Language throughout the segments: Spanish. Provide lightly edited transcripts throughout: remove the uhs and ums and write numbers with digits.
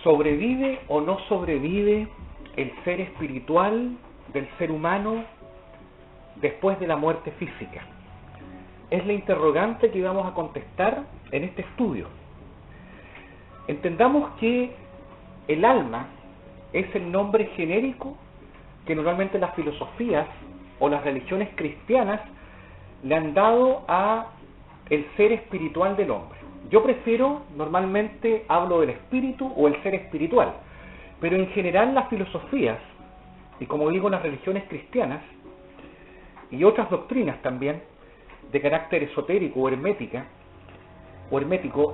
¿Sobrevive o no sobrevive el ser espiritual del ser humano después de la muerte física? Es la interrogante que vamos a contestar en este estudio. Entendamos que el alma es el nombre genérico que normalmente las filosofías o las religiones cristianas le han dado a el ser espiritual del hombre. Yo prefiero, normalmente hablo del espíritu o el ser espiritual, pero en general las filosofías, y como digo las religiones cristianas, y otras doctrinas también, de carácter esotérico o hermético,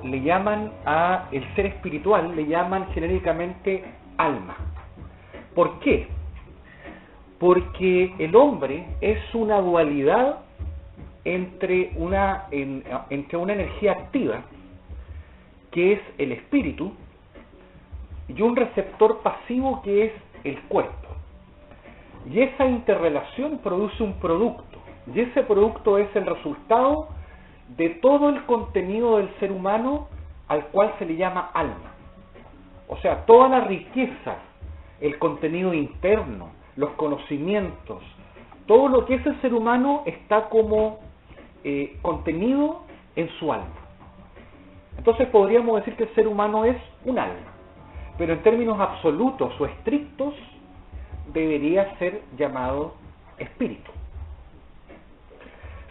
le llaman a el ser espiritual, le llaman genéricamente alma. ¿Por qué? Porque el hombre es una dualidad entre una energía activa, que es el espíritu, y un receptor pasivo, que es el cuerpo. Y esa interrelación produce un producto, y ese producto es el resultado de todo el contenido del ser humano, al cual se le llama alma. O sea, toda la riqueza, el contenido interno, los conocimientos, todo lo que es el ser humano está como contenido en su alma. Entonces podríamos decir que el ser humano es un alma, pero en términos absolutos o estrictos debería ser llamado espíritu,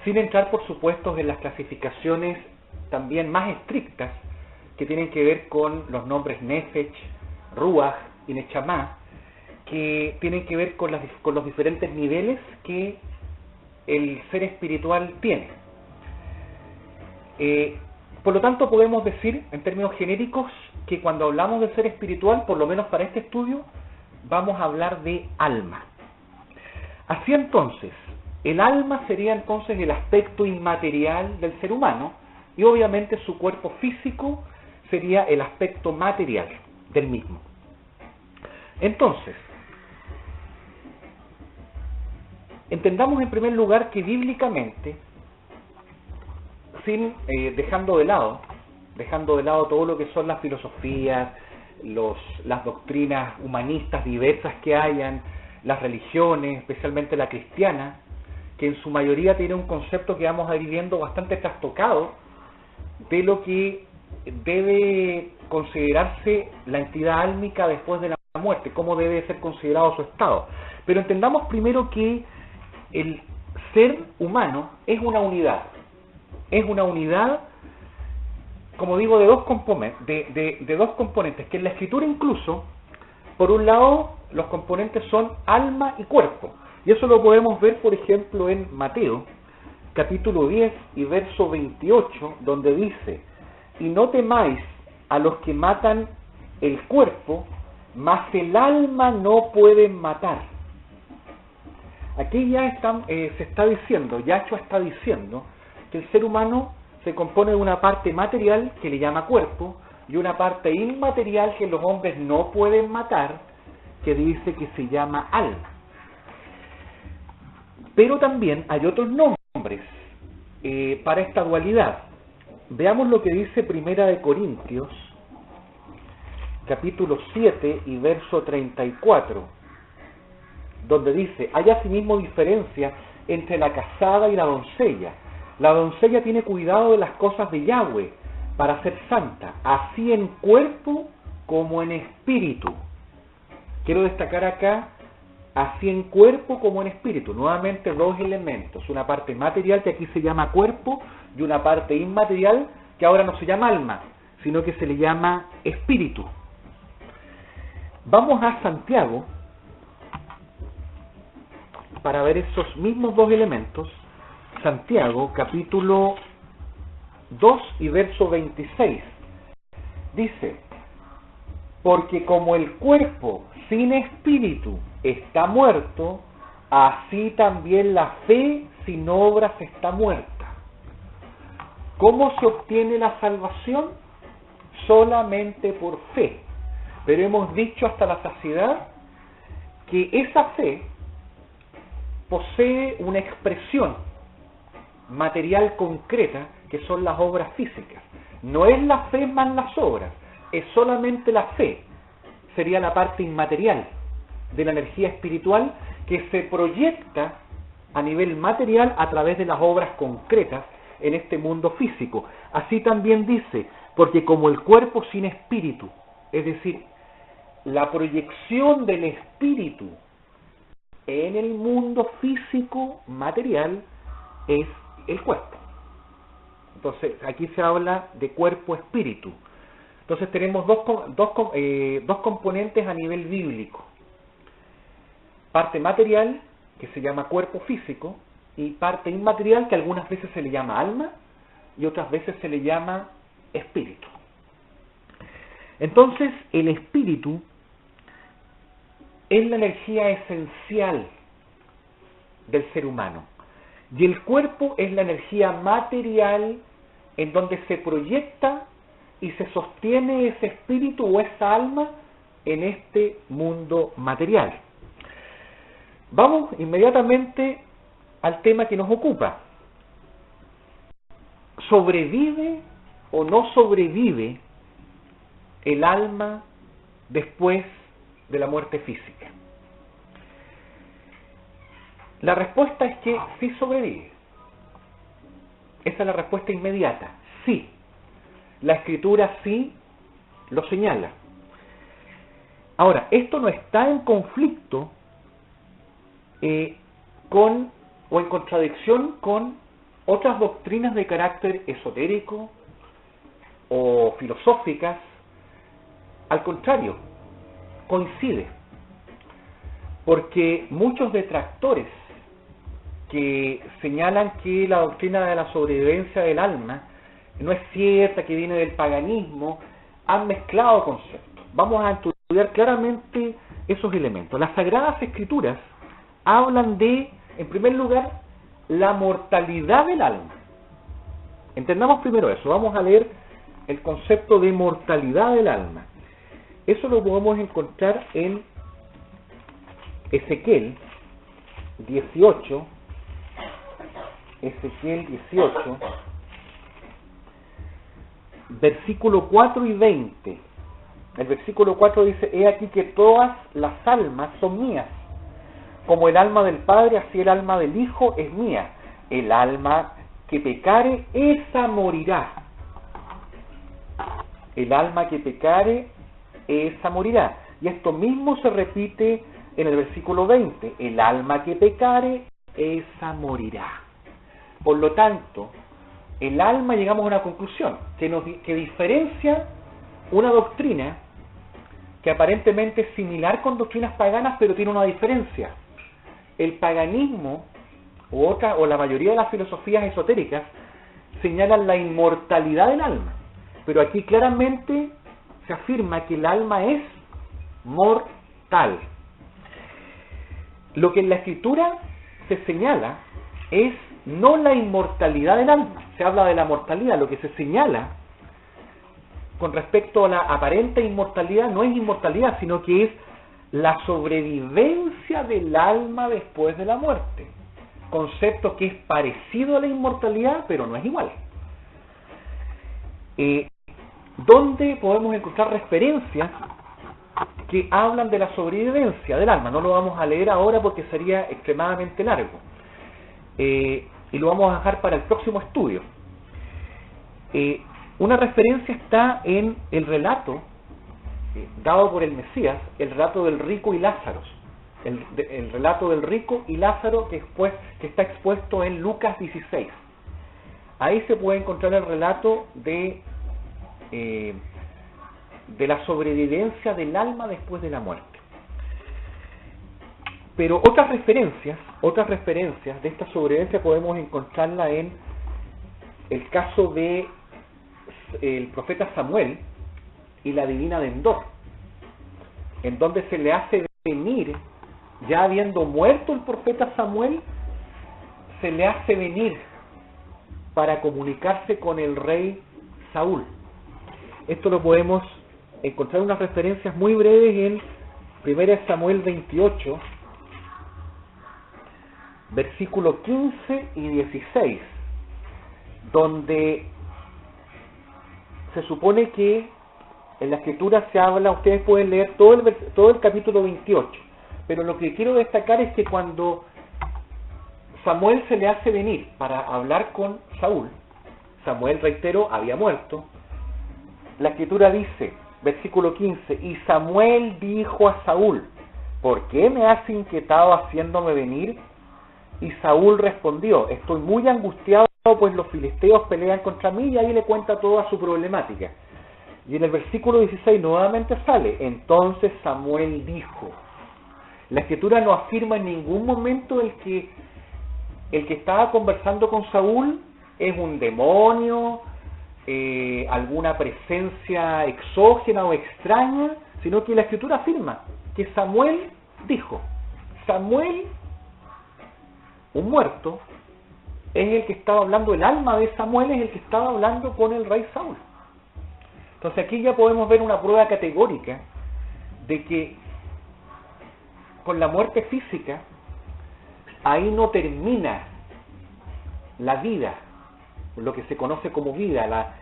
sin entrar por supuesto en las clasificaciones también más estrictas que tienen que ver con los nombres Nefesh, Ruach y Nechamá, que tienen que ver con los diferentes niveles que el ser espiritual tiene. Por lo tanto, podemos decir en términos genéricos que cuando hablamos de ser espiritual, por lo menos para este estudio, vamos a hablar de alma. Así entonces, el alma sería entonces el aspecto inmaterial del ser humano, y obviamente su cuerpo físico sería el aspecto material del mismo. Entonces, entendamos en primer lugar que bíblicamente, dejando de lado todo lo que son las filosofías, las doctrinas humanistas diversas que hayan, las religiones, especialmente la cristiana, que en su mayoría tiene un concepto que vamos a ir viendo bastante trastocado de lo que debe considerarse la entidad álmica después de la muerte, cómo debe ser considerado su estado. Pero entendamos primero que el ser humano es una unidad, como digo, de dos componentes, que en la escritura incluso, por un lado, los componentes son alma y cuerpo, y eso lo podemos ver, por ejemplo, en Mateo, capítulo 10 y verso 28, donde dice: y no temáis a los que matan el cuerpo, mas el alma no pueden matar. Aquí ya se está diciendo, Yahshua está diciendo, que el ser humano se compone de una parte material que le llama cuerpo y una parte inmaterial que los hombres no pueden matar, que dice que se llama alma. Pero también hay otros nombres para esta dualidad. Veamos lo que dice Primera de Corintios, capítulo 7 y verso 34, donde dice: hay asimismo diferencia entre la casada y la doncella. La doncella tiene cuidado de las cosas de Yahweh para ser santa, así en cuerpo como en espíritu. Quiero destacar acá, así en cuerpo como en espíritu. Nuevamente dos elementos, una parte material que aquí se llama cuerpo y una parte inmaterial que ahora no se llama alma, sino que se le llama espíritu. Vamos a Santiago para ver esos mismos dos elementos. Santiago, capítulo 2 y verso 26, dice: porque como el cuerpo sin espíritu está muerto, así también la fe sin obras está muerta. ¿Cómo se obtiene la salvación? Solamente por fe. Pero hemos dicho hasta la saciedad que esa fe posee una expresión material concreta, que son las obras físicas. No es la fe más las obras, es solamente la fe, sería la parte inmaterial de la energía espiritual que se proyecta a nivel material a través de las obras concretas en este mundo físico. Así también dice, porque como el cuerpo sin espíritu, es decir, la proyección del espíritu en el mundo físico material es el cuerpo. Entonces, aquí se habla de cuerpo-espíritu. Entonces tenemos dos componentes a nivel bíblico. Parte material, que se llama cuerpo físico, y parte inmaterial, que algunas veces se le llama alma, y otras veces se le llama espíritu. Entonces, el espíritu es la energía esencial del ser humano, y el cuerpo es la energía material en donde se proyecta y se sostiene ese espíritu o esa alma en este mundo material. Vamos inmediatamente al tema que nos ocupa. ¿Sobrevive o no sobrevive el alma después de la muerte física? La respuesta es que sí sobrevive. Esa es la respuesta inmediata. Sí. La Escritura sí lo señala. Ahora, esto no está en conflicto con o en contradicción con otras doctrinas de carácter esotérico o filosóficas. Al contrario, coincide, porque muchos detractores que señalan que la doctrina de la sobrevivencia del alma no es cierta, que viene del paganismo, han mezclado conceptos. Vamos a estudiar claramente esos elementos. Las Sagradas Escrituras hablan de, en primer lugar, la mortalidad del alma. Entendamos primero eso. Vamos a leer el concepto de mortalidad del alma. Eso lo podemos encontrar en Ezequiel 18. Ezequiel 18, versículo 4 y 20. El versículo 4 dice: he aquí que todas las almas son mías, como el alma del Padre, así el alma del Hijo es mía. El alma que pecare, esa morirá. El alma que pecare, esa morirá. Y esto mismo se repite en el versículo 20. El alma que pecare, esa morirá. Por lo tanto, el alma, llegamos a una conclusión que diferencia una doctrina que aparentemente es similar con doctrinas paganas, pero tiene una diferencia. El paganismo o la mayoría de las filosofías esotéricas señalan la inmortalidad del alma, pero aquí claramente se afirma que el alma es mortal. Lo que en la Escritura se señala es no la inmortalidad del alma. Se habla de la mortalidad. Lo que se señala con respecto a la aparente inmortalidad no es inmortalidad, sino que es la sobrevivencia del alma después de la muerte. Concepto que es parecido a la inmortalidad, pero no es igual. ¿Dónde podemos encontrar referencias que hablan de la sobrevivencia del alma? No lo vamos a leer ahora porque sería extremadamente largo. Y lo vamos a dejar para el próximo estudio. Una referencia está en el relato dado por el Mesías, el relato del rico y Lázaro. El relato del rico y Lázaro que está expuesto en Lucas 16. Ahí se puede encontrar el relato de la sobrevivencia del alma después de la muerte. Pero otras referencias de esta sobrevivencia podemos encontrarla en el caso de el profeta Samuel y la divina de Endor, en donde se le hace venir, ya habiendo muerto el profeta Samuel, se le hace venir para comunicarse con el rey Saúl. Esto lo podemos encontrar unas referencias muy breves en 1 Samuel 28, versículo 15 y 16, donde se supone que En la Escritura se habla, ustedes pueden leer todo el capítulo 28, pero lo que quiero destacar es que cuando Samuel se le hace venir para hablar con Saúl, Samuel, reitero, había muerto. La Escritura dice, versículo 15, y Samuel dijo a Saúl, ¿por qué me has inquietado haciéndome venir? Y Saúl respondió, estoy muy angustiado, pues los filisteos pelean contra mí, y ahí le cuenta toda su problemática. Y en el versículo 16 nuevamente sale, entonces Samuel dijo. La Escritura no afirma en ningún momento el que estaba conversando con Saúl es un demonio, alguna presencia exógena o extraña, sino que la Escritura afirma que Samuel dijo. Samuel, un muerto, es el que estaba hablando, el alma de Samuel es el que estaba hablando con el rey Saúl. Entonces aquí ya podemos ver una prueba categórica de que con la muerte física, ahí no termina la vida, lo que se conoce como vida,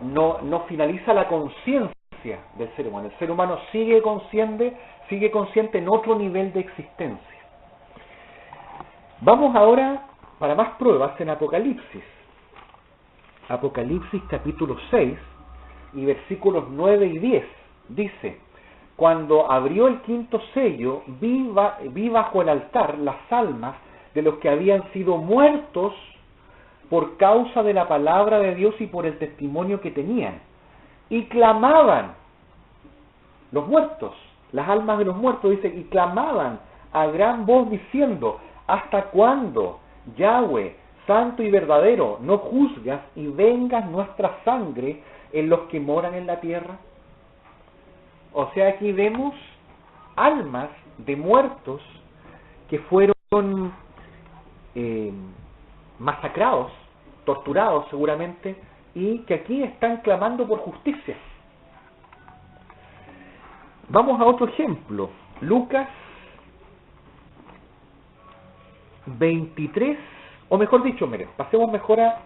no finaliza la conciencia del ser humano. El ser humano sigue consciente en otro nivel de existencia. Vamos ahora, para más pruebas, en Apocalipsis. Apocalipsis capítulo 6 y versículos 9 y 10. Dice, cuando abrió el quinto sello, vi bajo el altar las almas de los que habían sido muertos por causa de la palabra de Dios y por el testimonio que tenían. Y clamaban, los muertos, las almas de los muertos, dice, y clamaban a gran voz diciendo, ¿hasta cuándo, Yahweh, santo y verdadero, no juzgas y vengas nuestra sangre en los que moran en la tierra? O sea, aquí vemos almas de muertos que fueron masacrados, torturados seguramente, y que aquí están clamando por justicia. Vamos a otro ejemplo. Lucas 23, o mejor dicho, mire, pasemos mejor a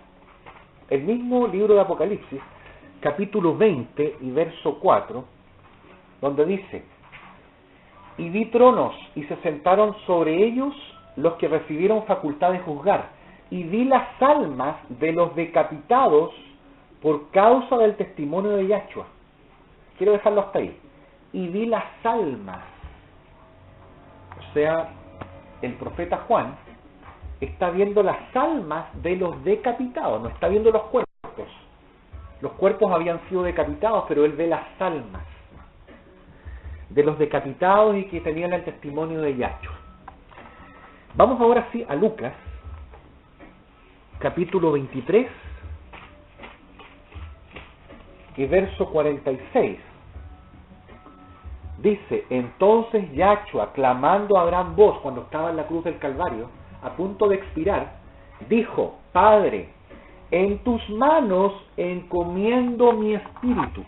el mismo libro de Apocalipsis, capítulo 20 y verso 4, donde dice, y vi tronos y se sentaron sobre ellos los que recibieron facultad de juzgar, y vi las almas de los decapitados por causa del testimonio de Yahshua. Quiero dejarlo hasta ahí. Y vi las almas. O sea, el profeta Juan está viendo las almas de los decapitados, no está viendo los cuerpos. Los cuerpos habían sido decapitados, pero él ve las almas de los decapitados y que tenían el testimonio de Yahshua. Vamos ahora sí a Lucas, capítulo 23 y verso 46. Dice, entonces Yahshua, clamando a gran voz cuando estaba en la cruz del Calvario, a punto de expirar, dijo, Padre, en tus manos encomiendo mi espíritu.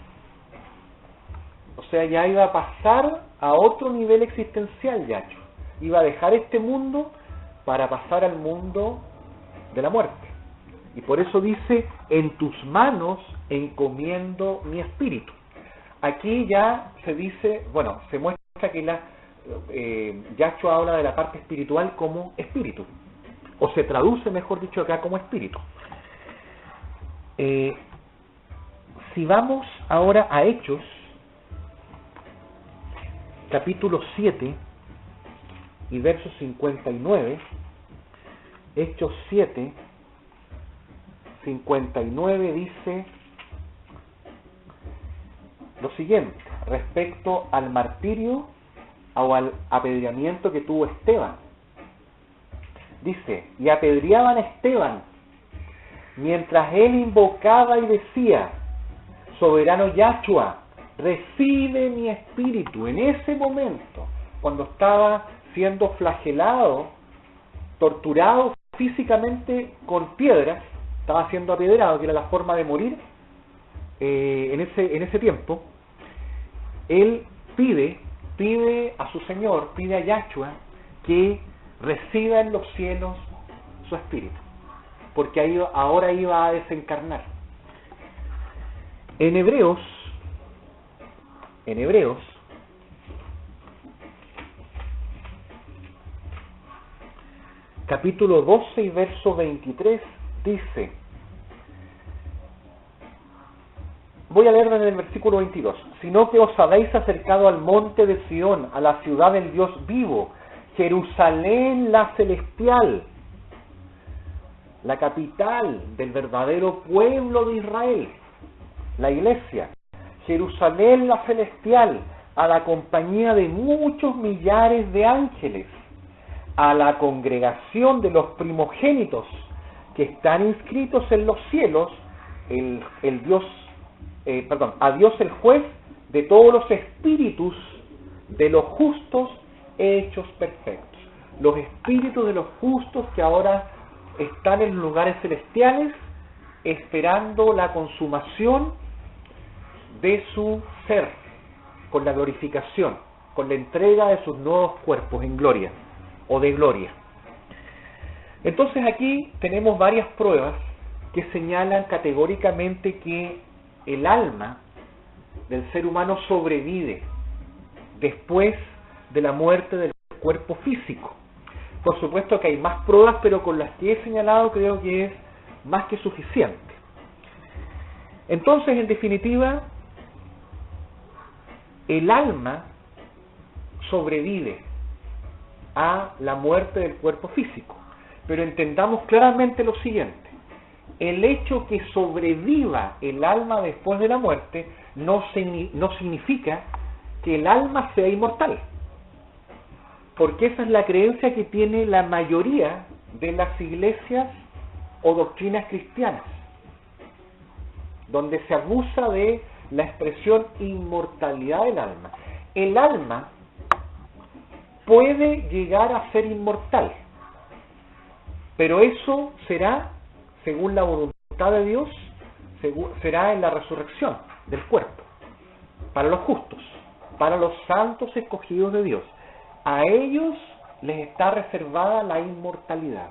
O sea, ya iba a pasar a otro nivel existencial Yahshua. Iba a dejar este mundo para pasar al mundo de la muerte. Y por eso dice, en tus manos encomiendo mi espíritu. Aquí ya se dice, bueno, se muestra que Yahshua habla de la parte espiritual como espíritu. O se traduce, mejor dicho, acá como espíritu. Si vamos ahora a Hechos, capítulo 7 y verso 59, Hechos 7, 59 dice lo siguiente, respecto al martirio o al apedreamiento que tuvo Esteban. Dice, y apedreaban a Esteban, mientras él invocaba y decía, soberano Yahshua, recibe mi espíritu. En ese momento, cuando estaba siendo flagelado, torturado físicamente con piedras, estaba siendo apedreado, que era la forma de morir en ese tiempo, él pide a su Señor, pide a Yahshua que reciba en los cielos su espíritu, porque ahora iba a desencarnar. En Hebreos en Hebreos, capítulo 12 y verso 23, dice, voy a leer desde el versículo 22, sino que os habéis acercado al monte de Sión, a la ciudad del Dios vivo, Jerusalén la celestial, la capital del verdadero pueblo de Israel, la iglesia, Jerusalén la celestial, a la compañía de muchos millares de ángeles, a la congregación de los primogénitos que están inscritos en los cielos, a Dios el juez de todos los espíritus de los justos hechos perfectos. Los espíritus de los justos que ahora están en los lugares celestiales esperando la consumación de su ser, con la glorificación, con la entrega de sus nuevos cuerpos en gloria o de gloria. Entonces aquí tenemos varias pruebas que señalan categóricamente que el alma del ser humano sobrevive después de la muerte del cuerpo físico. Por supuesto que hay más pruebas, pero con las que he señalado creo que es más que suficiente. Entonces, en definitiva, el alma sobrevive a la muerte del cuerpo físico. Pero entendamos claramente lo siguiente: el hecho que sobreviva el alma después de la muerte no significa que el alma sea inmortal, porque esa es la creencia que tiene la mayoría de las iglesias o doctrinas cristianas, donde se abusa de la expresión inmortalidad del alma. El alma puede llegar a ser inmortal, pero eso será, según la voluntad de Dios, será en la resurrección del cuerpo, para los justos, para los santos escogidos de Dios. A ellos les está reservada la inmortalidad.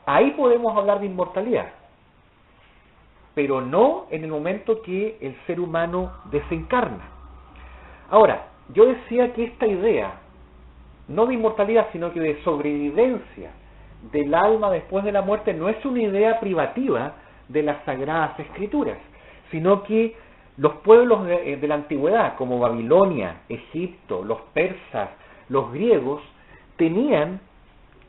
Ahí podemos hablar de inmortalidad, pero no en el momento que el ser humano desencarna. Ahora, yo decía que esta idea, no de inmortalidad, sino que de sobrevivencia del alma después de la muerte, no es una idea privativa de las Sagradas Escrituras, sino que los pueblos de la antigüedad, como Babilonia, Egipto, los persas, los griegos, tenían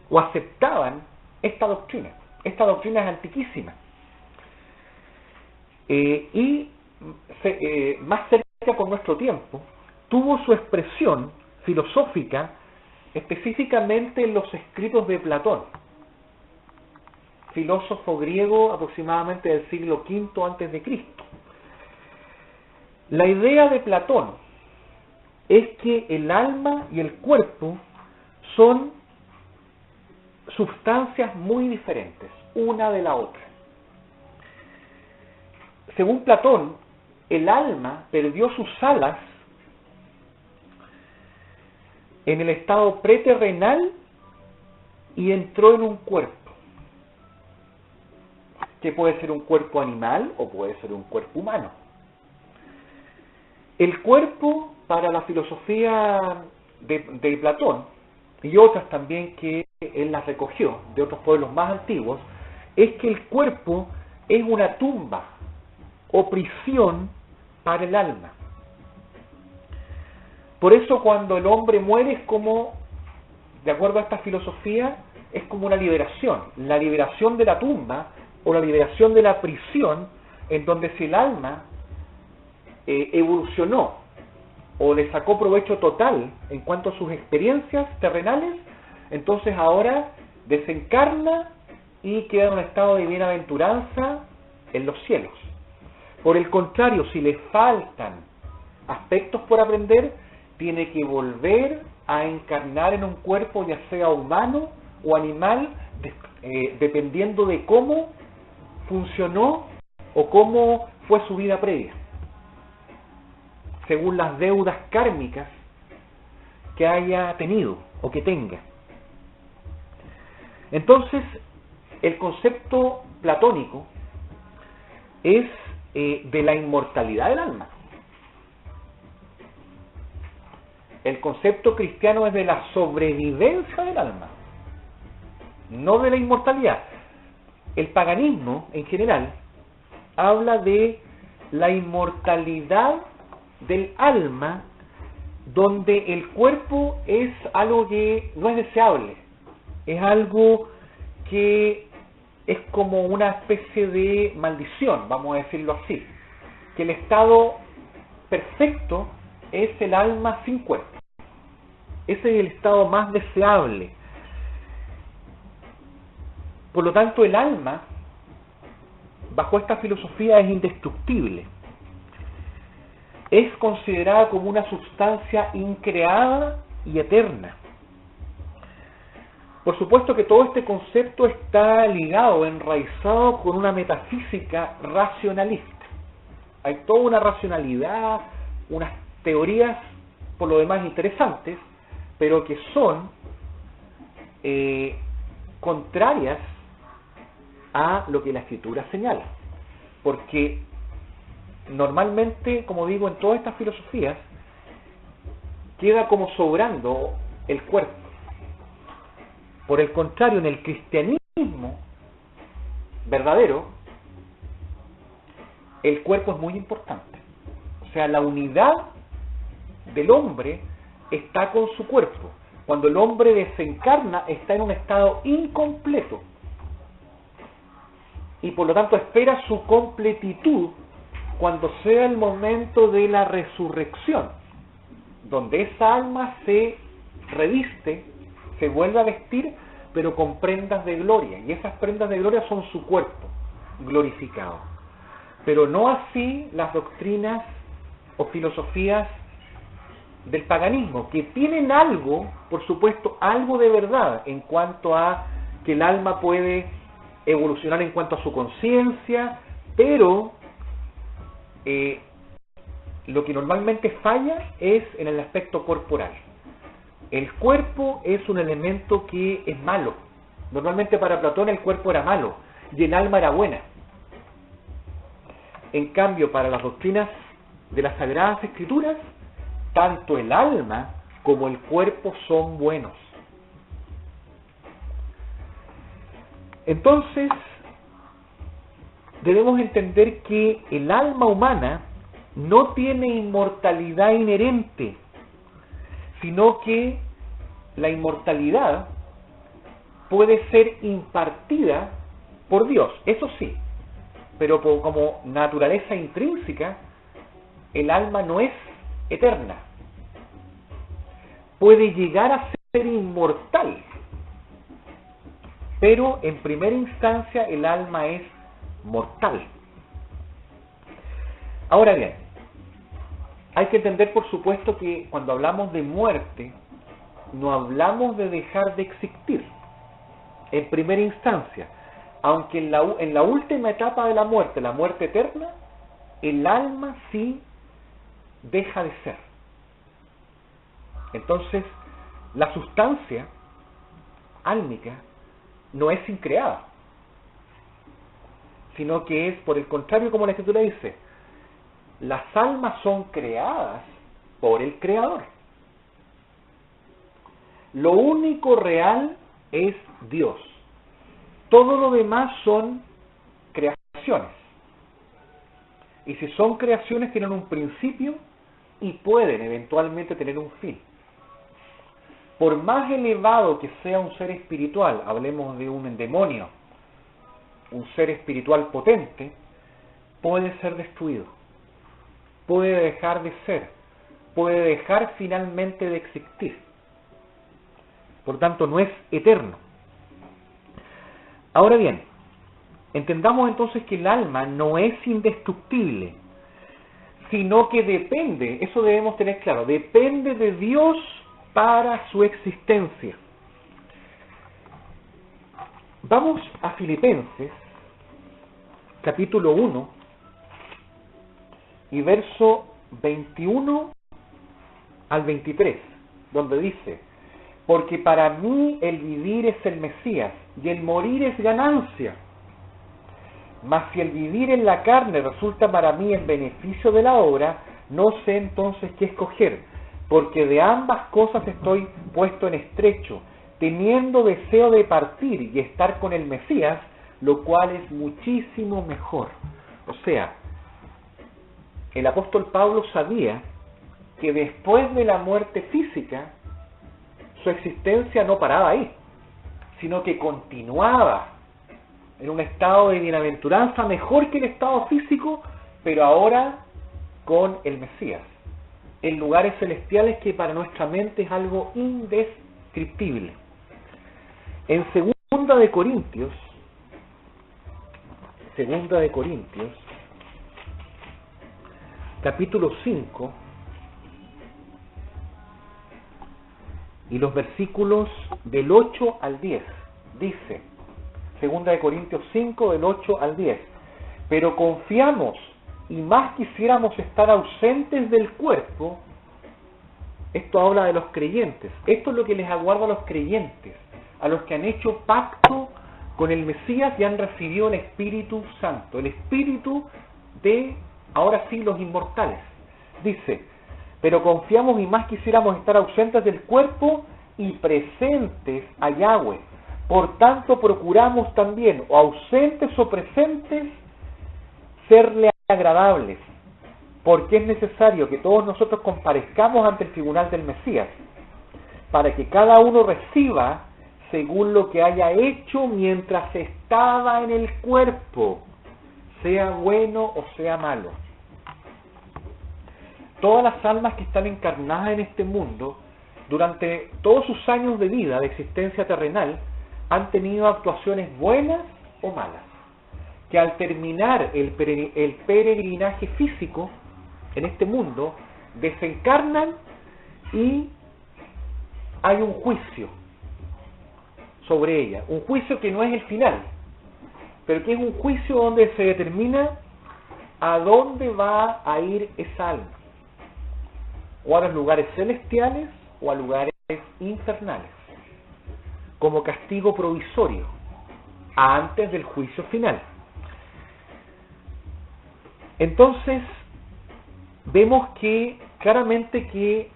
o aceptaban esta doctrina. Esta doctrina es antiquísima. Más cerca por nuestro tiempo, tuvo su expresión filosófica específicamente en los escritos de Platón, filósofo griego aproximadamente del siglo V a.C. La idea de Platón es que el alma y el cuerpo son sustancias muy diferentes, una de la otra. Según Platón, el alma perdió sus alas en el estado preterrenal y entró en un cuerpo, que puede ser un cuerpo animal o puede ser un cuerpo humano. El cuerpo, para la filosofía de Platón y otras también que él las recogió de otros pueblos más antiguos, es que el cuerpo es una tumba o prisión para el alma. Por eso cuando el hombre muere es como, de acuerdo a esta filosofía, es como una liberación, la liberación de la tumba o la liberación de la prisión, en donde si el alma evolucionó o le sacó provecho total en cuanto a sus experiencias terrenales, entonces ahora desencarna y queda en un estado de bienaventuranza en los cielos. Por el contrario, si le faltan aspectos por aprender, tiene que volver a encarnar en un cuerpo, ya sea humano o animal, dependiendo de cómo funcionó o cómo fue su vida previa, según las deudas kármicas que haya tenido o que tenga. Entonces, el concepto platónico es de la inmortalidad del alma. El concepto cristiano es de la sobrevivencia del alma, no de la inmortalidad. El paganismo, en general, habla de la inmortalidad del alma, donde el cuerpo es algo que no es deseable, es algo que es como una especie de maldición, vamos a decirlo así, que el estado perfecto es el alma sin cuerpo. Ese es el estado más deseable. Por lo tanto, el alma, bajo esta filosofía, es indestructible. Es considerada como una sustancia increada y eterna. Por supuesto que todo este concepto está ligado, enraizado con una metafísica racionalista. Hay toda una racionalidad, unas teorías por lo demás interesantes, pero que son contrarias a lo que la Escritura señala. Porque normalmente, como digo, en todas estas filosofías queda como sobrando el cuerpo. Por el contrario, en el cristianismo verdadero, el cuerpo es muy importante. O sea, la unidad del hombre está con su cuerpo. Cuando el hombre desencarna, está en un estado incompleto. Y por lo tanto espera su completitud cuando sea el momento de la resurrección, donde esa alma se reviste, se vuelve a vestir, pero con prendas de gloria. Y esas prendas de gloria son su cuerpo glorificado. Pero no así las doctrinas o filosofías del paganismo, que tienen algo, por supuesto, algo de verdad en cuanto a que el alma puede evolucionar en cuanto a su conciencia, pero lo que normalmente falla es en el aspecto corporal. El cuerpo es un elemento que es malo. Normalmente para Platón el cuerpo era malo y el alma era buena. En cambio, para las doctrinas de las Sagradas Escrituras, tanto el alma como el cuerpo son buenos. Entonces, debemos entender que el alma humana no tiene inmortalidad inherente, sino que la inmortalidad puede ser impartida por Dios, eso sí, pero como naturaleza intrínseca, el alma no es eterna. Puede llegar a ser inmortal, pero en primera instancia el alma es mortal. Ahora bien, hay que entender por supuesto que cuando hablamos de muerte, no hablamos de dejar de existir en primera instancia, aunque en la última etapa de la muerte eterna, el alma sí deja de ser. Entonces, la sustancia álmica no es increada, sino que es, por el contrario, como la Escritura dice, las almas son creadas por el Creador. Lo único real es Dios. Todo lo demás son creaciones. Y si son creaciones, tienen un principio y pueden eventualmente tener un fin. Por más elevado que sea un ser espiritual, hablemos de un demonio, un ser espiritual potente, puede ser destruido, puede dejar de ser, puede dejar finalmente de existir. Por tanto, no es eterno. Ahora bien, entendamos entonces que el alma no es indestructible, sino que depende, eso debemos tener claro, depende de Dios para su existencia. Vamos a Filipenses, capítulo 1, y verso 21 al 23, donde dice: porque para mí el vivir es el Mesías, y el morir es ganancia. Mas si el vivir en la carne resulta para mí en beneficio de la obra, no sé entonces qué escoger, porque de ambas cosas estoy puesto en estrecho, teniendo deseo de partir y estar con el Mesías, lo cual es muchísimo mejor. O sea, el apóstol Pablo sabía que después de la muerte física, su existencia no paraba ahí, sino que continuaba en un estado de bienaventuranza mejor que el estado físico, pero ahora con el Mesías, en lugares celestiales que para nuestra mente es algo indescriptible. En Segunda de Corintios, capítulo 5, y los versículos del 8 al 10, dice, Segunda de Corintios 5, del 8 al 10, pero confiamos y más quisiéramos estar ausentes del cuerpo. Esto habla de los creyentes. Esto es lo que les aguarda a los creyentes, a los que han hecho pacto con el Mesías y han recibido el Espíritu Santo, el Espíritu de, ahora sí, los inmortales. Dice, pero confiamos y más quisiéramos estar ausentes del cuerpo y presentes a Yahweh. Por tanto, procuramos también, o ausentes o presentes, serle agradables, porque es necesario que todos nosotros comparezcamos ante el tribunal del Mesías, para que cada uno reciba según lo que haya hecho mientras estaba en el cuerpo, sea bueno o sea malo. Todas las almas que están encarnadas en este mundo, durante todos sus años de vida, de existencia terrenal, han tenido actuaciones buenas o malas, que al terminar el peregrinaje físico en este mundo, desencarnan y hay un juicio sobre ella, un juicio que no es el final, pero que es un juicio donde se determina a dónde va a ir esa alma, o a los lugares celestiales o a lugares infernales, como castigo provisorio antes del juicio final. Entonces vemos que claramente que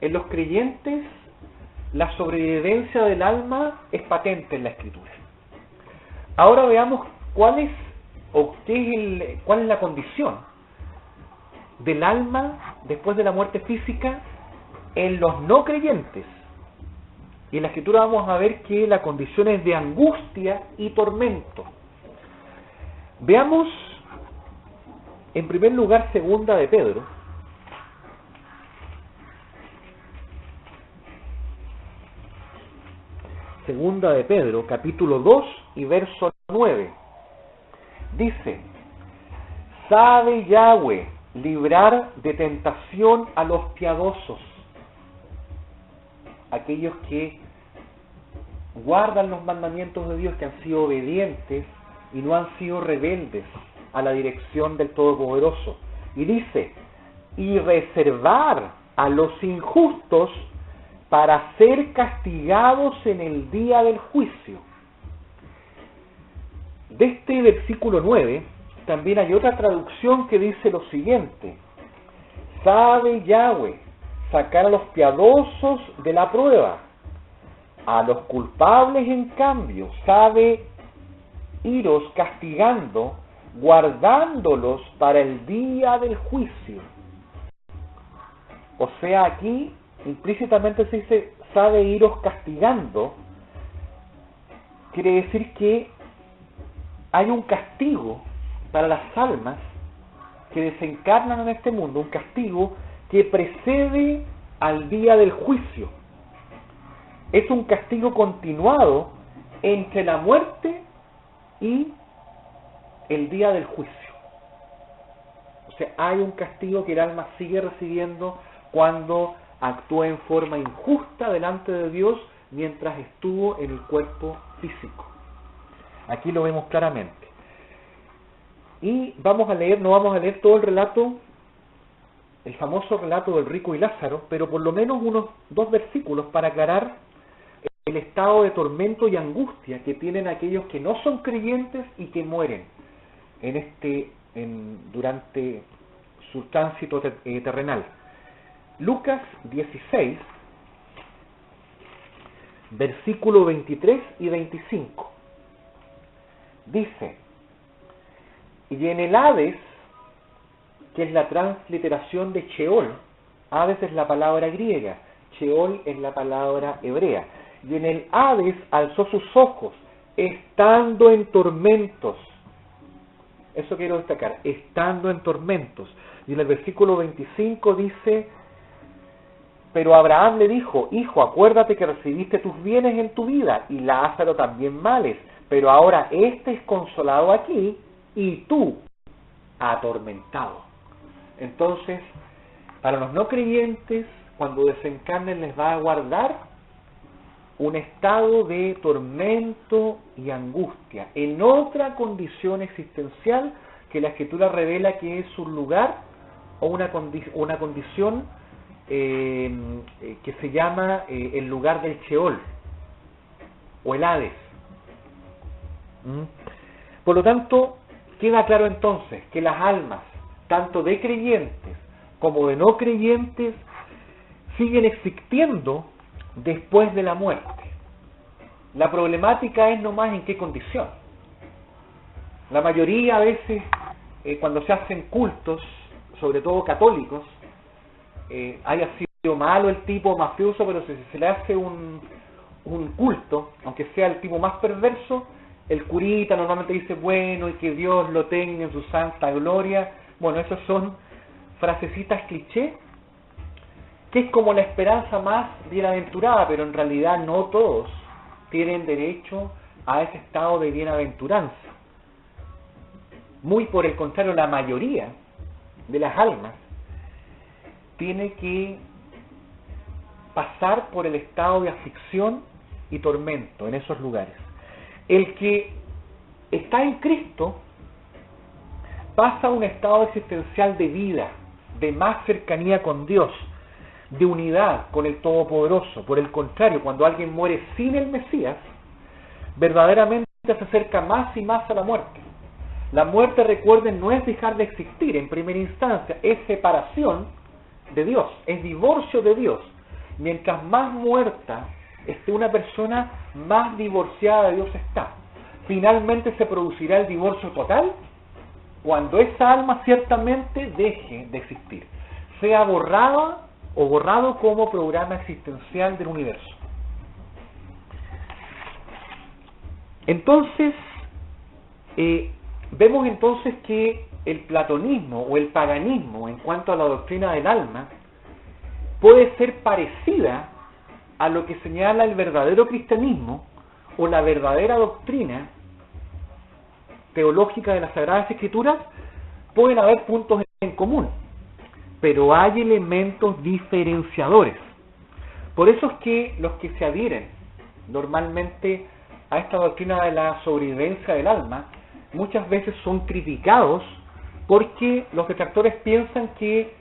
en los creyentes la sobrevivencia del alma es patente en la Escritura. Ahora veamos cuál es la condición del alma después de la muerte física en los no creyentes. Y en la Escritura vamos a ver que la condición es de angustia y tormento. Veamos en primer lugar Segunda de Pedro, capítulo 2 y verso 9. Dice, sabe Yahweh librar de tentación a los piadosos, aquellos que guardan los mandamientos de Dios, que han sido obedientes y no han sido rebeldes a la dirección del Todopoderoso. Y dice, y reservar a los injustos para ser castigados en el día del juicio. De este versículo 9 también hay otra traducción que dice lo siguiente: sabe Yahweh sacar a los piadosos de la prueba, a los culpables en cambio sabe iros castigando, guardándolos para el día del juicio. O sea, aquí implícitamente se dice sabe iros castigando. Quiere decir que hay un castigo para las almas que desencarnan en este mundo, un castigo que precede al día del juicio. Es un castigo continuado entre la muerte y el día del juicio. O sea, hay un castigo que el alma sigue recibiendo cuando actúa en forma injusta delante de Dios mientras estuvo en el cuerpo físico. Aquí lo vemos claramente. Y vamos a leer, no vamos a leer todo el relato, el famoso relato del rico y Lázaro, pero por lo menos unos 2 versículos para aclarar el estado de tormento y angustia que tienen aquellos que no son creyentes y que mueren durante su tránsito terrenal. Lucas 16, versículo 23 y 25. Dice: y en el Hades, que es la transliteración de Sheol, Hades es la palabra griega, Sheol es la palabra hebrea, y en el Hades alzó sus ojos, estando en tormentos. Eso quiero destacar, estando en tormentos. Y en el versículo 25 dice: pero Abraham le dijo: hijo, acuérdate que recibiste tus bienes en tu vida, y Lázaro también males, pero ahora este es consolado aquí, y tú atormentado. Entonces, para los no creyentes, cuando desencarnen les va a guardar un estado de tormento y angustia, en otra condición existencial que la Escritura revela que es un lugar o una condición que se llama el lugar del Sheol o el Hades. Por lo tanto, queda claro entonces que las almas, tanto de creyentes como de no creyentes, siguen existiendo después de la muerte. La problemática es nomás en qué condición. La mayoría a veces, cuando se hacen cultos, sobre todo católicos, haya sido malo el tipo mafioso, pero si se le hace un culto, aunque sea el tipo más perverso, el curita normalmente dice: bueno, y que Dios lo tenga en su santa gloria. Bueno, esas son frasecitas cliché, que es como la esperanza más bienaventurada, pero en realidad no todos tienen derecho a ese estado de bienaventuranza. Muy por el contrario, la mayoría de las almas tiene que pasar por el estado de aflicción y tormento en esos lugares. El que está en Cristo pasa a un estado existencial de vida, de más cercanía con Dios, de unidad con el Todopoderoso. Por el contrario, cuando alguien muere sin el Mesías, verdaderamente se acerca más y más a la muerte. La muerte, recuerden, no es dejar de existir en primera instancia, es separación de Dios, es divorcio de Dios. Mientras más muerta esté una persona, más divorciada de Dios está. Finalmente se producirá el divorcio total cuando esa alma ciertamente deje de existir, sea borrada o borrado como programa existencial del universo. Entonces, vemos entonces que el platonismo o el paganismo en cuanto a la doctrina del alma puede ser parecida a lo que señala el verdadero cristianismo o la verdadera doctrina teológica de las Sagradas Escrituras. Pueden haber puntos en común, pero hay elementos diferenciadores. Por eso es que los que se adhieren normalmente a esta doctrina de la sobrevivencia del alma muchas veces son criticados porque los detractores piensan que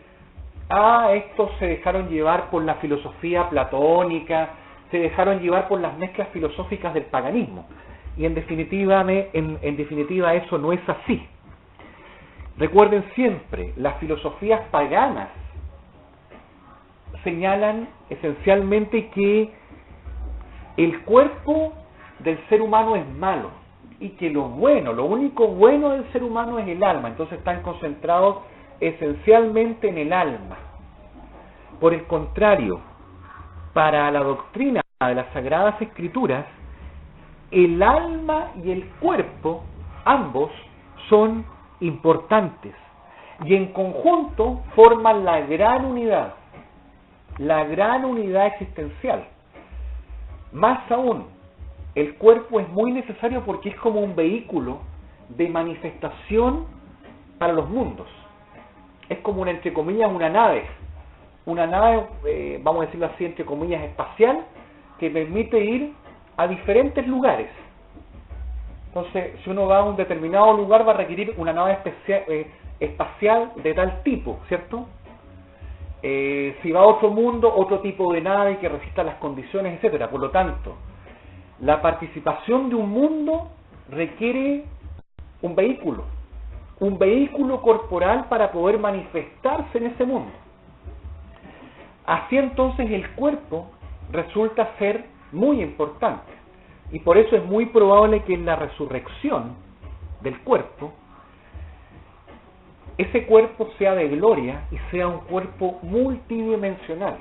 estos se dejaron llevar por la filosofía platónica, se dejaron llevar por las mezclas filosóficas del paganismo. Y en definitiva eso no es así. Recuerden siempre, las filosofías paganas señalan esencialmente que el cuerpo del ser humano es malo y que lo único bueno del ser humano es el alma. Entonces están concentrados esencialmente en el alma. Por el contrario, para la doctrina de las Sagradas Escrituras, el alma y el cuerpo, ambos, son importantes y en conjunto forman la gran unidad existencial. Más aún, el cuerpo es muy necesario porque es como un vehículo de manifestación para los mundos. Es como una, entre comillas, una nave, vamos a decirlo así, entre comillas, espacial, que permite ir a diferentes lugares. Entonces, si uno va a un determinado lugar, va a requerir una nave espacial de tal tipo, ¿cierto? Si va a otro mundo, otro tipo de nave que resista las condiciones, etcétera. Por lo tanto, la participación de un mundo requiere un vehículo corporal para poder manifestarse en ese mundo. Así entonces el cuerpo resulta ser muy importante, y por eso es muy probable que en la resurrección del cuerpo, ese cuerpo sea de gloria y sea un cuerpo multidimensional,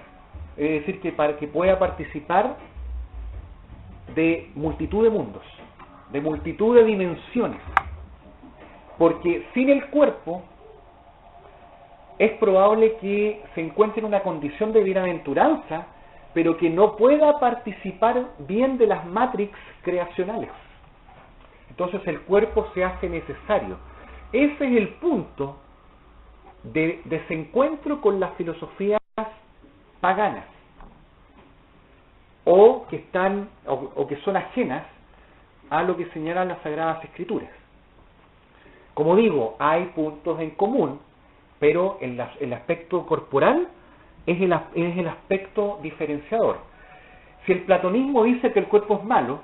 es decir, que pueda participar de multitud de mundos, de multitud de dimensiones, porque sin el cuerpo es probable que se encuentre en una condición de bienaventuranza, pero que no pueda participar bien de las matrix creacionales. Entonces el cuerpo se hace necesario. Ese es el punto de desencuentro con las filosofías paganas, o que son ajenas a lo que señalan las Sagradas Escrituras. Como digo, hay puntos en común, pero el aspecto corporal es el aspecto diferenciador. Si el platonismo dice que el cuerpo es malo,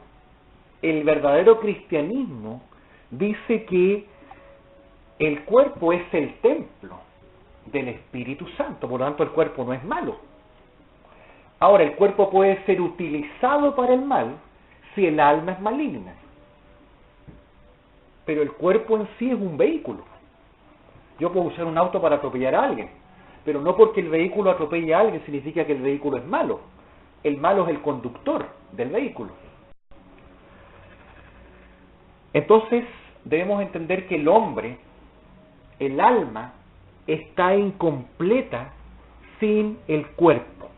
el verdadero cristianismo dice que el cuerpo es el templo del Espíritu Santo, por lo tanto el cuerpo no es malo. Ahora, el cuerpo puede ser utilizado para el mal si el alma es maligna, pero el cuerpo en sí es un vehículo. Yo puedo usar un auto para atropellar a alguien, pero no porque el vehículo atropelle a alguien significa que el vehículo es malo. El malo es el conductor del vehículo. Entonces, debemos entender que el hombre, el alma, está incompleta sin el cuerpo.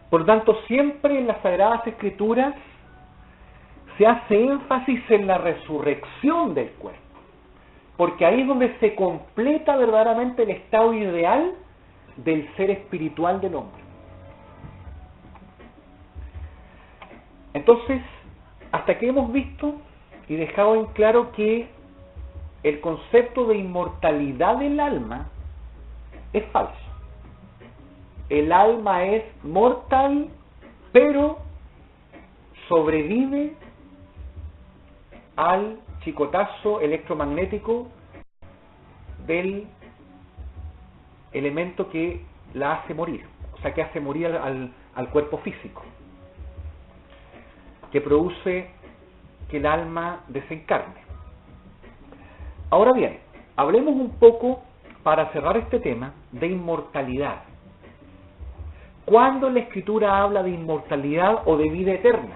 Por lo tanto, siempre en las Sagradas Escrituras se hace énfasis en la resurrección del cuerpo, porque ahí es donde se completa verdaderamente el estado ideal del ser espiritual del hombre. Entonces, hasta aquí hemos visto y dejado en claro que el concepto de inmortalidad del alma es falso. El alma es mortal, pero sobrevive al chicotazo electromagnético del elemento que la hace morir, o sea, que hace morir al cuerpo físico, que produce que el alma desencarne. Ahora bien, hablemos un poco, para cerrar este tema, de inmortalidad. ¿Cuándo la Escritura habla de inmortalidad o de vida eterna?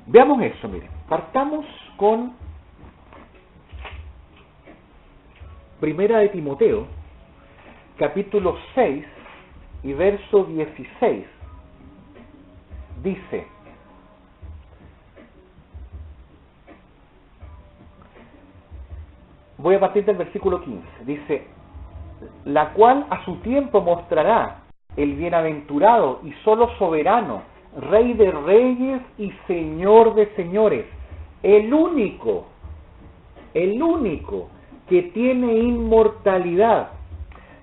Veamos eso, miren. Partamos con Primera de Timoteo, capítulo 6 y verso 16. Dice: voy a partir del versículo 15. Dice: la cual a su tiempo mostrará el bienaventurado y solo soberano, Rey de reyes y Señor de señores, el único que tiene inmortalidad,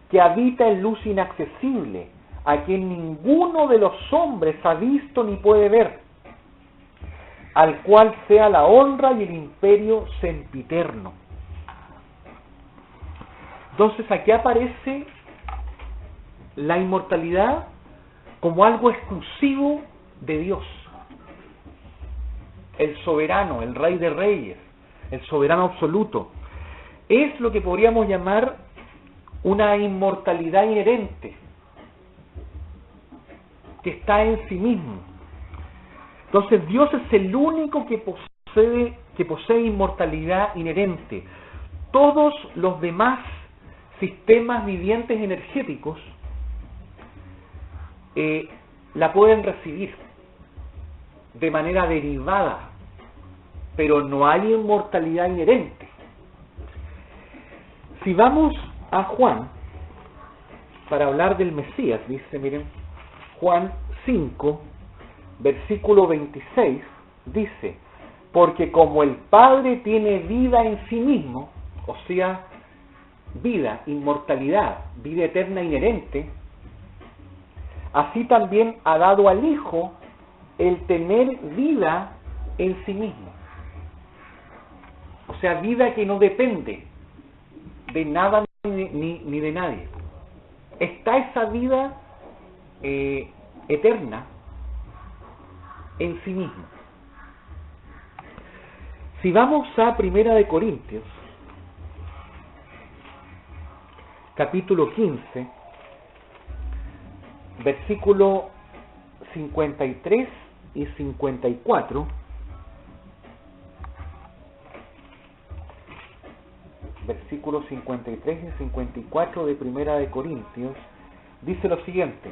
que habita en luz inaccesible, a quien ninguno de los hombres ha visto ni puede ver, al cual sea la honra y el imperio sempiterno. Entonces aquí aparece la inmortalidad como algo exclusivo de Dios, el soberano, el Rey de reyes, el soberano absoluto. Es lo que podríamos llamar una inmortalidad inherente, que está en sí mismo. Entonces Dios es el único que posee inmortalidad inherente. Todos los demás sistemas vivientes energéticos la pueden recibir de manera derivada, pero no hay inmortalidad inherente. Si vamos a Juan para hablar del Mesías, dice, miren, Juan 5, versículo 26, dice: porque como el Padre tiene vida en sí mismo, o sea, vida, inmortalidad, vida eterna inherente, así también ha dado al Hijo el tener vida en sí mismo. O sea, vida que no depende de nada ni de nadie. está esa vida eterna en sí mismo. Si vamos a Primera de Corintios, capítulo 15, versículo 53 y 54, versículos 53 y 54 de Primera de Corintios, dice lo siguiente: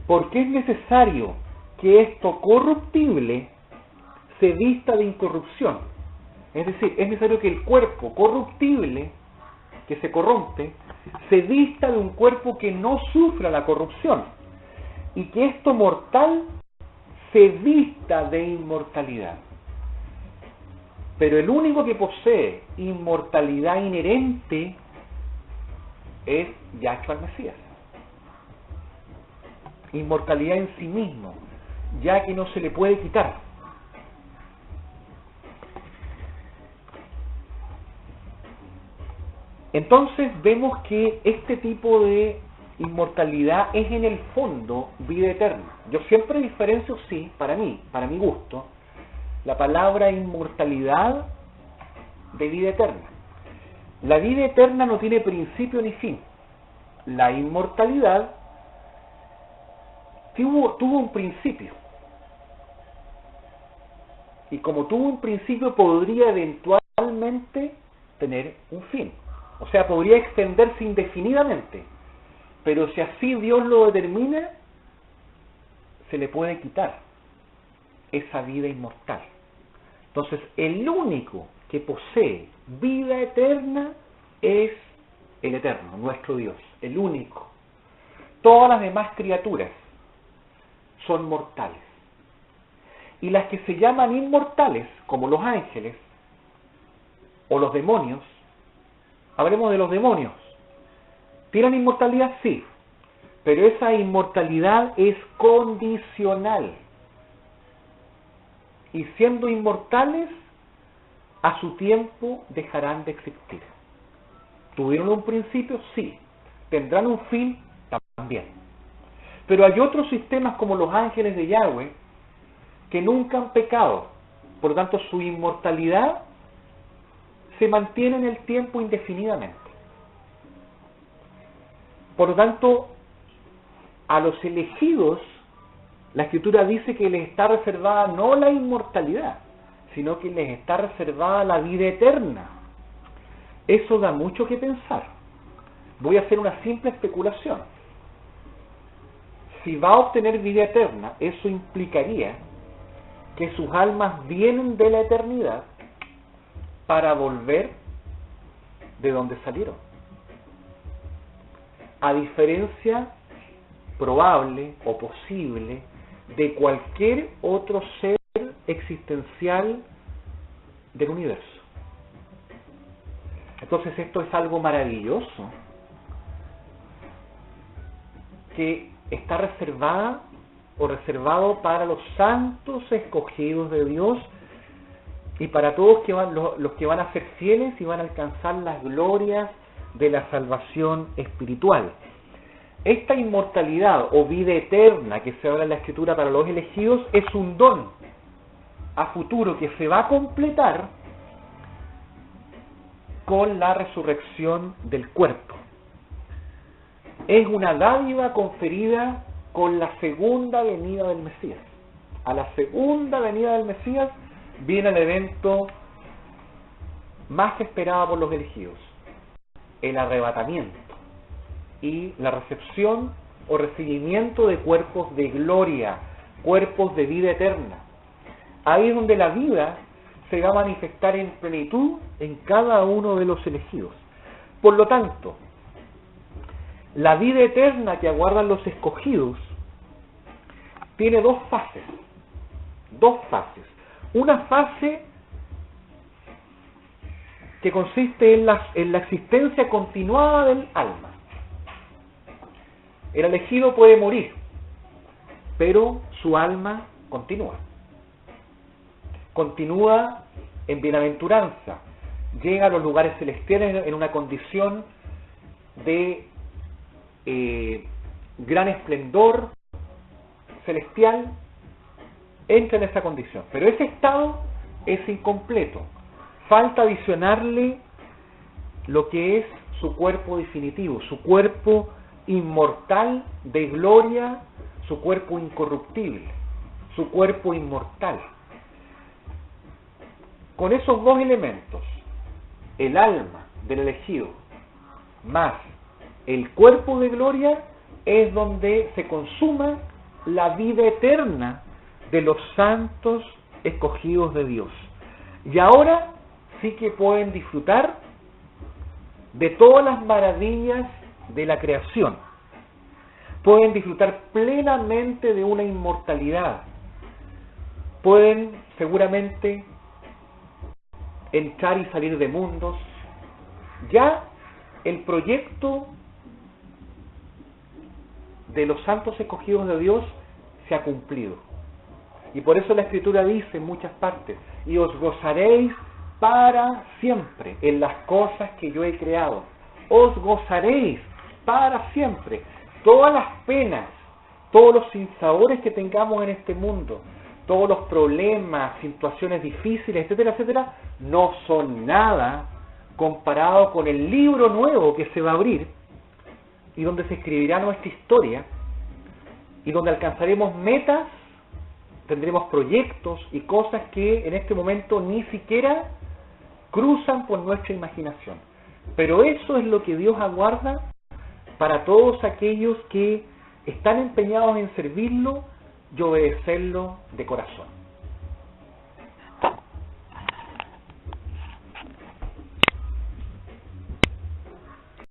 porque es necesario que esto corruptible se vista de incorrupción. Es decir, es necesario que el cuerpo corruptible, que se corrompe, se vista de un cuerpo que no sufra la corrupción, y que esto mortal se vista de inmortalidad. Pero el único que posee inmortalidad inherente es Yahshua el Mesías. Inmortalidad en sí mismo, ya que no se le puede quitar. Entonces vemos que este tipo de inmortalidad es en el fondo vida eterna. Yo siempre diferencio, sí, para mí, para mi gusto, la palabra inmortalidad de vida eterna. La vida eterna no tiene principio ni fin. La inmortalidad tuvo un principio. Y como tuvo un principio, podría eventualmente tener un fin. O sea, podría extenderse indefinidamente. Pero si así Dios lo determina, se le puede quitar esa vida inmortal. Entonces, el único que posee vida eterna es el Eterno, nuestro Dios, el único. Todas las demás criaturas son mortales. Y las que se llaman inmortales, como los ángeles o los demonios, hablemos de los demonios. ¿Tienen inmortalidad? Sí. Pero esa inmortalidad es condicional. Y siendo inmortales, a su tiempo dejarán de existir. ¿Tuvieron un principio? Sí. ¿Tendrán un fin? También. Pero hay otros sistemas como los ángeles de Yahweh que nunca han pecado. Por lo tanto, su inmortalidad se mantiene en el tiempo indefinidamente. Por lo tanto, a los elegidos, la Escritura dice que les está reservada no la inmortalidad, sino que les está reservada la vida eterna. Eso da mucho que pensar. Voy a hacer una simple especulación. Si va a obtener vida eterna, eso implicaría que sus almas vienen de la eternidad para volver de donde salieron. A diferencia probable o posible de cualquier otro ser existencial del universo. Entonces esto es algo maravilloso que está reservada o reservado para los santos escogidos de Dios y para todos los que van a ser fieles y van a alcanzar las glorias de la salvación espiritual. Esta inmortalidad o vida eterna que se habla en la Escritura para los elegidos es un don a futuro que se va a completar con la resurrección del cuerpo. Es una dádiva conferida con la segunda venida del Mesías. A la segunda venida del Mesías viene el evento más esperado por los elegidos, el arrebatamiento y la recepción o recibimiento de cuerpos de gloria, cuerpos de vida eterna. Ahí es donde la vida se va a manifestar en plenitud en cada uno de los elegidos. Por lo tanto, la vida eterna que aguardan los escogidos tiene dos fases. Una fase que consiste en la existencia continuada del alma. El elegido puede morir, pero su alma continúa. Continúa en bienaventuranza. Llega a los lugares celestiales en una condición de gran esplendor celestial, entra en esa condición. Pero ese estado es incompleto. Falta adicionarle lo que es su cuerpo definitivo, su cuerpo inmortal de gloria, su cuerpo incorruptible, su cuerpo inmortal. Con esos dos elementos, el alma del elegido más el cuerpo de gloria, es donde se consuma la vida eterna de los santos escogidos de Dios. Y ahora sí que pueden disfrutar de todas las maravillas de la creación. Pueden disfrutar plenamente de una inmortalidad. Pueden seguramente entrar y salir de mundos. Ya el proyecto de los santos escogidos de Dios se ha cumplido. Y por eso la Escritura dice en muchas partes: y os gozaréis para siempre en las cosas que yo he creado. Os gozaréis para siempre. Todas las penas, todos los sinsabores que tengamos en este mundo, todos los problemas, situaciones difíciles, etcétera, etcétera, no son nada comparado con el libro nuevo que se va a abrir y donde se escribirá nuestra historia y donde alcanzaremos metas, tendremos proyectos y cosas que en este momento ni siquiera cruzan por nuestra imaginación. Pero eso es lo que Dios aguarda para todos aquellos que están empeñados en servirlo y obedecerlo de corazón.